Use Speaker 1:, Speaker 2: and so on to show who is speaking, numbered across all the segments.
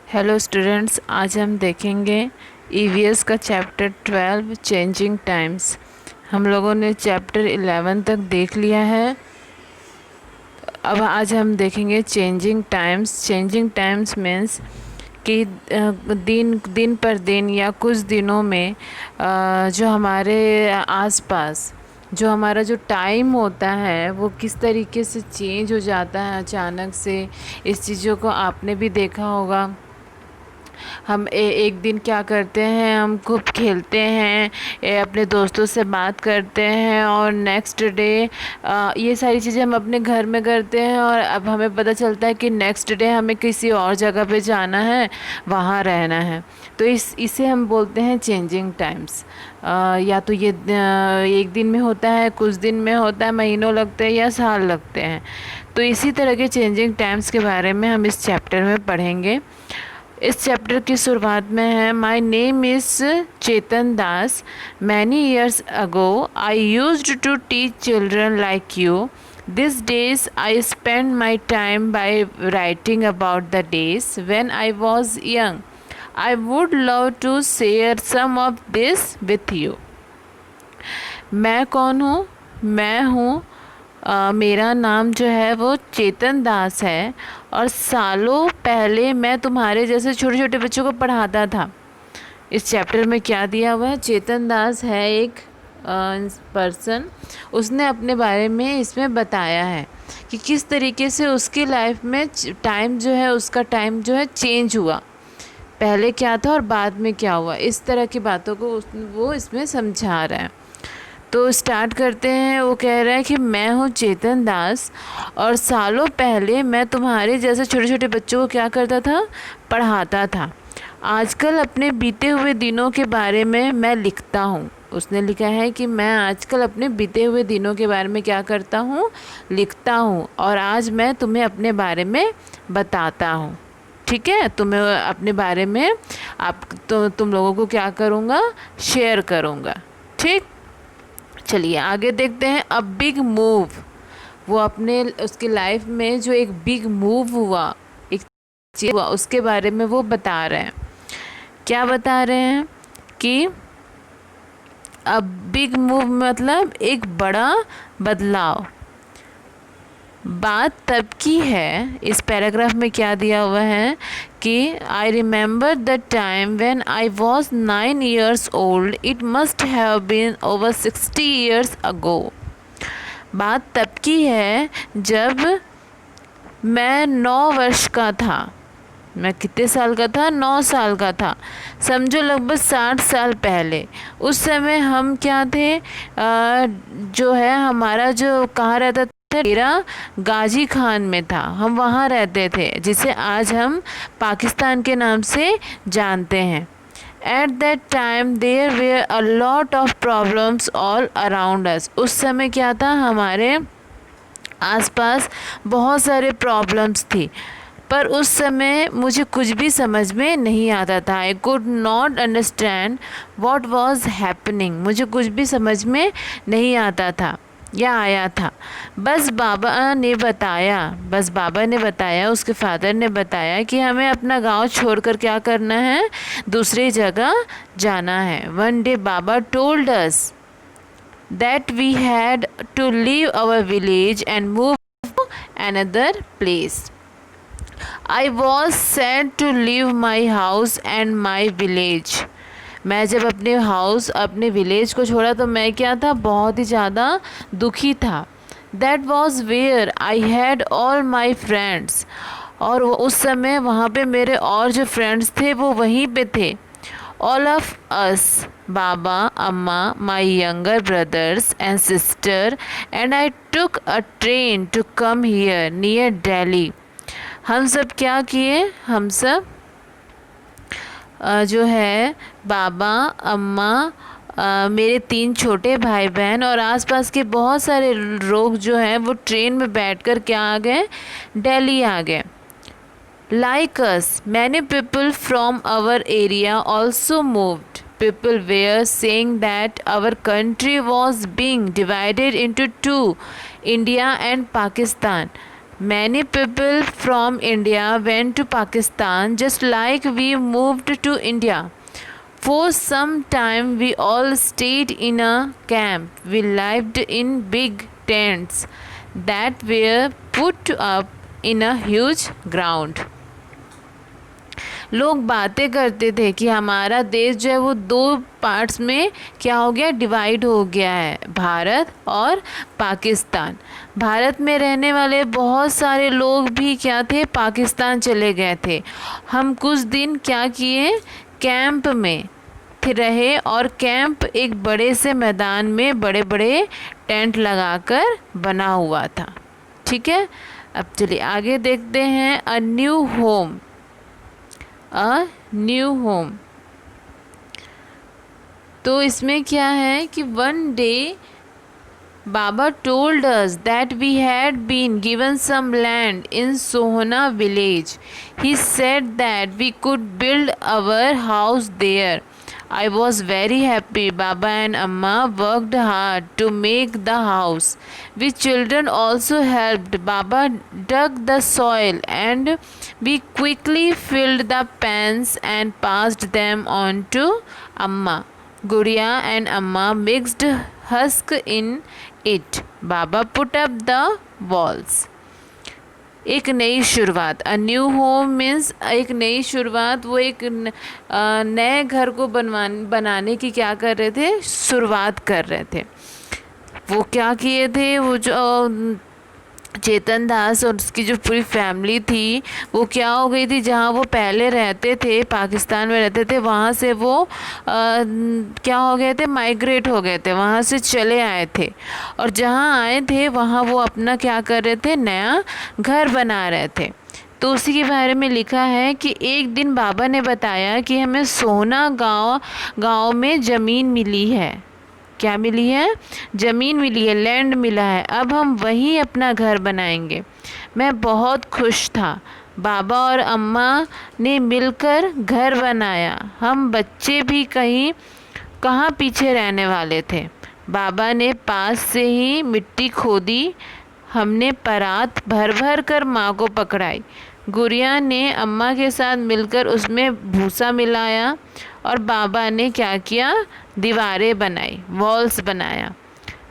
Speaker 1: Hello students, आज हम देखेंगे ईवीएस का चैप्टर 12 चेंजिंग टाइम्स। हम लोगों ने चैप्टर 11 तक देख लिया है। अब आज हम देखेंगे changing times. Changing times means कि दिन दिन पर दिन या कुछ दिनों में जो हमारे आसपास जो हमारा जो टाइम होता है वो किस तरीके से चेंज हो जाता है अचानक से। इस चीज़ों को आपने भी देखा होगा। हम एक दिन क्या करते हैं, हम खूब खेलते हैं, अपने दोस्तों से बात करते हैं और नेक्स्ट डे ये सारी चीज़ें हम अपने घर में करते हैं और अब हमें पता चलता है कि नेक्स्ट डे हमें किसी और जगह पे जाना है, वहाँ रहना है। तो इसे हम बोलते हैं चेंजिंग टाइम्स। या तो ये एक दिन में होता है, कुछ दिन में होता है, महीनों लगते हैं या साल लगते हैं। तो इसी तरह के चेंजिंग टाइम्स के बारे में हम इस चैप्टर में पढ़ेंगे। इस चैप्टर की शुरुआत में है, my name is Chetan Das. Many years ago I used to teach children like you. This days I spend my time by writing about the days when I was young. I would love to share some of this with you. मैं कौन हूँ? मैं हूँ मेरा नाम जो है वो चेतन दास है और सालों पहले मैं तुम्हारे जैसे छोटे छोटे बच्चों को पढ़ाता था। इस चैप्टर में क्या दिया हुआ है? चेतन दास है एक पर्सन। उसने अपने बारे में इसमें बताया है कि किस तरीके से उसकी लाइफ में टाइम जो है, उसका टाइम जो है चेंज हुआ। पहले क्या था और बाद में क्या हुआ, इस तरह की बातों को वो इसमें समझा रहा है। तो स्टार्ट करते हैं। वो कह रहा है कि मैं हूँ चेतन दास और सालों पहले मैं तुम्हारे जैसे छोटे छोटे बच्चों को क्या करता था? पढ़ाता था। आजकल अपने बीते हुए दिनों के बारे में मैं लिखता हूँ। उसने लिखा है कि मैं आजकल अपने बीते हुए दिनों के बारे में क्या करता हूँ? लिखता हूँ। और आज मैं तुम्हें अपने बारे में बताता हूँ। ठीक है, तुम्हें अपने बारे में तुम लोगों को क्या करूँगा? शेयर करूँगा। ठीक, चलिए आगे देखते हैं। A big move. वो अपने उसकी लाइफ में जो एक बिग मूव हुआ, एक चीज हुआ, उसके बारे में वो बता रहे हैं। क्या बता रहे हैं? कि अ बिग मूव मतलब एक बड़ा बदलाव। बात तब की है, इस पैराग्राफ में क्या दिया हुआ है कि I remember the time when I was 9 years old. It must have been over 60 years ago. बात तब की है जब मैं 9 वर्ष का था। मैं कितने साल का था? 9 साल का था। समझो लगभग 60 साल पहले। उस समय हम क्या थे? जो है हमारा जो कहाँ रहता था, डेरा गाजी खान में था। हम वहाँ रहते थे, जिसे आज हम पाकिस्तान के नाम से जानते हैं। At that time there were a lot of problems all around us. उस समय क्या था? हमारे आसपास बहुत सारे प्रॉब्लम्स थी, पर उस समय मुझे कुछ भी समझ में नहीं आता था। I could not understand what was happening. मुझे कुछ भी समझ में नहीं आता था या आया था। बस बाबा ने बताया, उसके फादर ने बताया कि हमें अपना गांव छोड़कर क्या करना है? दूसरी जगह जाना है। One day Baba told us that we had to leave our village and move to another place. I was sad to leave my house and my village. मैं जब अपने विलेज को छोड़ा तो मैं क्या था? बहुत ही ज़्यादा दुखी था। That was where I had all my friends. और उस समय वहाँ पे मेरे और जो फ्रेंड्स थे वो वहीं पे थे। All of us, Baba, Amma, my younger brothers and sister, and I took a train to come here near Delhi. हम सब क्या किए? हम सब जो है बाबा, अम्मा, मेरे 3 छोटे भाई बहन और आसपास के बहुत सारे लोग जो हैं वो ट्रेन में बैठकर क्या आ गए? दिल्ली आ गए। Like us, many people from our area also moved. People were saying that our country was being divided into two, India and Pakistan. Many people from India went to Pakistan just like we moved to India. For some time, we all stayed in a camp. We lived in big tents that were put up in a huge ground. लोग बातें करते थे कि हमारा देश जो है वो दो पार्ट्स में क्या हो गया, डिवाइड हो गया है, भारत और पाकिस्तान। भारत में रहने वाले बहुत सारे लोग भी क्या थे, पाकिस्तान चले गए थे। हम कुछ दिन क्या किए, कैंप में रहे और कैंप एक बड़े से मैदान में बड़े बड़े टेंट लगाकर बना हुआ था। ठीक है, अब चलिए आगे देखते हैं। A new home, a new home. तो इसमें क्या है कि one day Baba told us that we had been given some land in Sohna village. He said that we could build our house there. I was very happy. Baba and Amma worked hard to make the house. We children also helped. Baba dug the soil and we quickly filled the pans and passed them on to Amma. Gudiya and Amma mixed husk in it. Baba put up the walls. एक नई शुरुआत, a new home means एक नई शुरुआत। वो एक नए घर को बनाने की क्या कर रहे थे, शुरुआत कर रहे थे। वो क्या किए थे, वो जो चेतन दास और उसकी जो पूरी फैमिली थी वो क्या हो गई थी, जहाँ वो पहले रहते थे, पाकिस्तान में रहते थे, वहाँ से वो क्या हो गए थे, माइग्रेट हो गए थे, वहाँ से चले आए थे। और जहाँ आए थे वहाँ वो अपना क्या कर रहे थे, नया घर बना रहे थे। तो उसी के बारे में लिखा है कि एक दिन बाबा ने बताया कि हमें सोहना गांव में ज़मीन मिली है। क्या मिली है, ज़मीन मिली है, लैंड मिला है। अब हम वहीं अपना घर बनाएंगे। मैं बहुत खुश था। बाबा और अम्मा ने मिलकर घर बनाया। हम बच्चे भी कहाँ पीछे रहने वाले थे। बाबा ने पास से ही मिट्टी खोदी। हमने परात भर भर कर माँ को पकड़ाई। गुड़िया ने अम्मा के साथ मिलकर उसमें भूसा मिलाया और बाबा ने क्या किया, दीवारें बनाई, वॉल्स बनाया।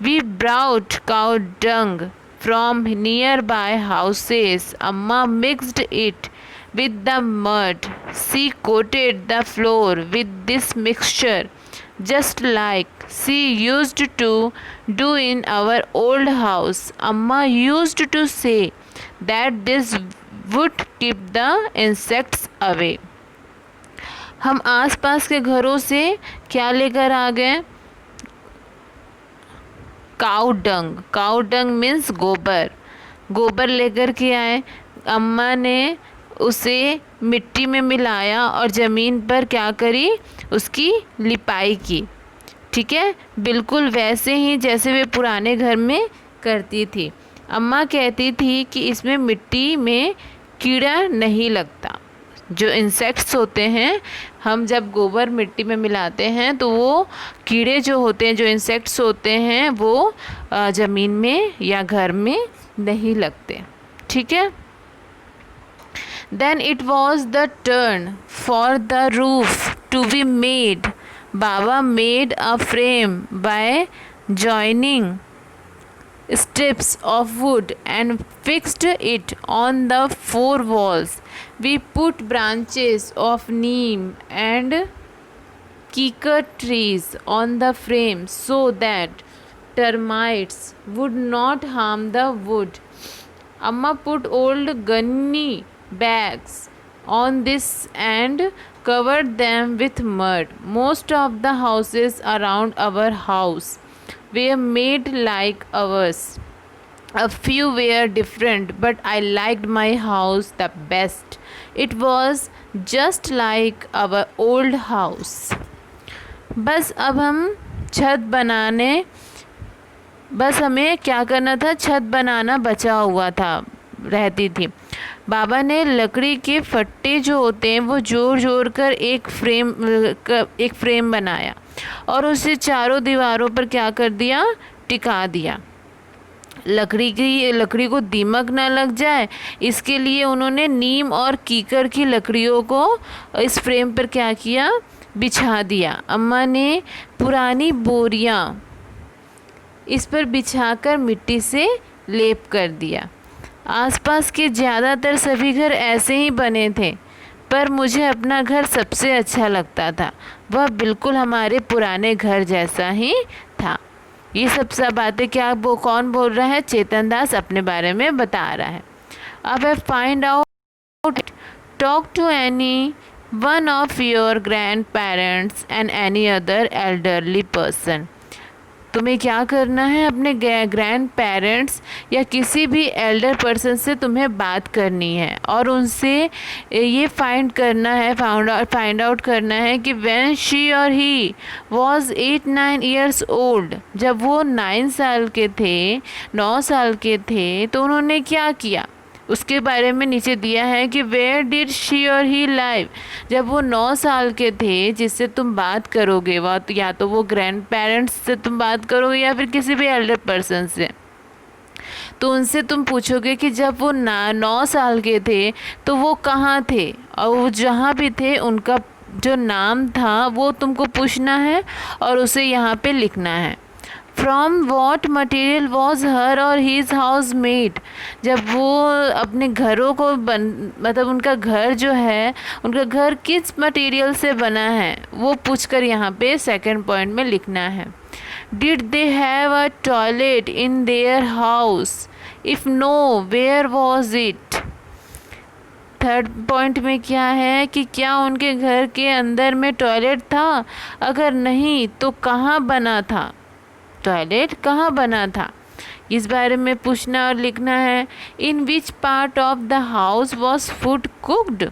Speaker 1: We brought cow dung from near by houses. Amma mixed it with the mud. She coated the floor with this mixture just like she used to do in our old house. Amma used to say that this would keep the insects away. हम आसपास के घरों से क्या लेकर आ गए, cow dung means गोबर लेकर के आए। अम्मा ने उसे मिट्टी में मिलाया और ज़मीन पर क्या करी, उसकी लिपाई की। ठीक है, बिल्कुल वैसे ही जैसे वे पुराने घर में करती थी। अम्मा कहती थी कि इसमें मिट्टी में कीड़ा नहीं लगता। जो इंसेक्ट्स होते हैं, हम जब गोबर मिट्टी में मिलाते हैं तो वो कीड़े जो होते हैं, जो इंसेक्ट्स होते हैं, वो ज़मीन में या घर में नहीं लगते। ठीक है। Then it was the turn for the roof to be made. Baba made a frame by joining strips of wood and fixed it on the four walls. We put branches of neem and kikar trees on the frame so that termites would not harm the wood. Amma put old gunny bags on this and covered them with mud. Most of the houses around our house were made like ours. A few were different, but I liked my house the best. It was just like our old house. बस अब हम हमें क्या करना था, छत बनाना बचा हुआ था, रहती थी। बाबा ने लकड़ी के फट्टे जो होते हैं वो जोड़ कर एक फ्रेम बनाया और उसे चारों दीवारों पर क्या कर दिया, टिका दिया। लकड़ी को दीमक ना लग जाए, इसके लिए उन्होंने नीम और कीकर की लकड़ियों को इस फ्रेम पर क्या किया, बिछा दिया। अम्मा ने पुरानी बोरियां इस पर बिछाकर मिट्टी से लेप कर दिया। आसपास के ज़्यादातर सभी घर ऐसे ही बने थे, पर मुझे अपना घर सबसे अच्छा लगता था। वह बिल्कुल हमारे पुराने घर जैसा ही था। ये सब बातें क्या वो कौन बोल रहा है, चेतन दास अपने बारे में बता रहा है। अब है find out, talk to any one of your grandparents and any other elderly person. तुम्हें क्या करना है, अपने ग्रैंड पेरेंट्स या किसी भी एल्डर पर्सन से तुम्हें बात करनी है और उनसे ये फाइंड आउट करना है कि व्हेन शी और ही वॉज 8-9 years ओल्ड, जब वो 9 साल के थे तो उन्होंने क्या किया, उसके बारे में नीचे दिया है कि वेयर डिड शी और ही लाइव। जब वो 9 साल के थे, जिससे तुम बात करोगे वह तो या तो वो ग्रैंड पेरेंट्स से तुम बात करोगे या फिर किसी भी एल्डर पर्सन से, तो उनसे तुम पूछोगे कि जब वो 9 साल के थे तो वो कहाँ थे, और वो जहाँ भी थे उनका जो नाम था वो तुमको पूछना है और उसे यहाँ पे लिखना है। From what material was her और हीज हाउस मेड, जब वो अपने घरों को मतलब उनका घर जो है, उनका घर किस मटेरियल से बना है वो पूछकर यहाँ पे सेकंड पॉइंट में लिखना है। Did they have a toilet in their house, if no where was it. Third point में क्या है कि क्या उनके घर के अंदर में टॉयलेट था, अगर नहीं तो कहाँ बना था, टॉयलेट कहाँ बना था, इस बारे में पूछना और लिखना है। In which part of the house was food cooked,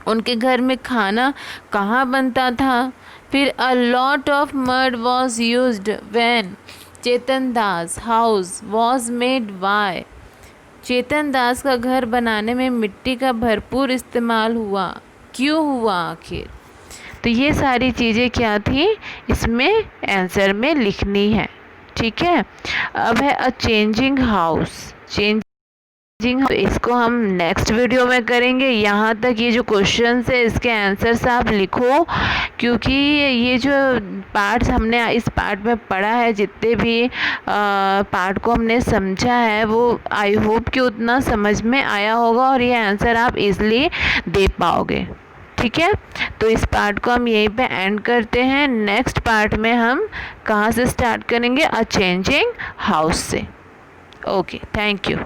Speaker 1: उनके घर में खाना कहाँ बनता था। फिर a lot of mud was used when Chetan Das house was made by, Chetan Das का घर बनाने में मिट्टी का भरपूर इस्तेमाल हुआ, क्यों हुआ आखिर। तो ये सारी चीज़ें क्या थी, इसमें आंसर में लिखनी है। ठीक है, अब है अ चेंजिंग हाउस, तो इसको हम नेक्स्ट वीडियो में करेंगे। यहाँ तक ये जो क्वेश्चंस है इसके आंसर्स आप लिखो, क्योंकि ये जो पार्ट्स हमने इस पार्ट में पढ़ा है, जितने भी पार्ट को हमने समझा है, वो आई होप कि उतना समझ में आया होगा और ये आंसर आप इजली दे पाओगे। ठीक है, तो इस पार्ट को हम यहीं पे एंड करते हैं। नेक्स्ट पार्ट में हम कहाँ से स्टार्ट करेंगे, अ चेंजिंग हाउस से। Okay, thank you.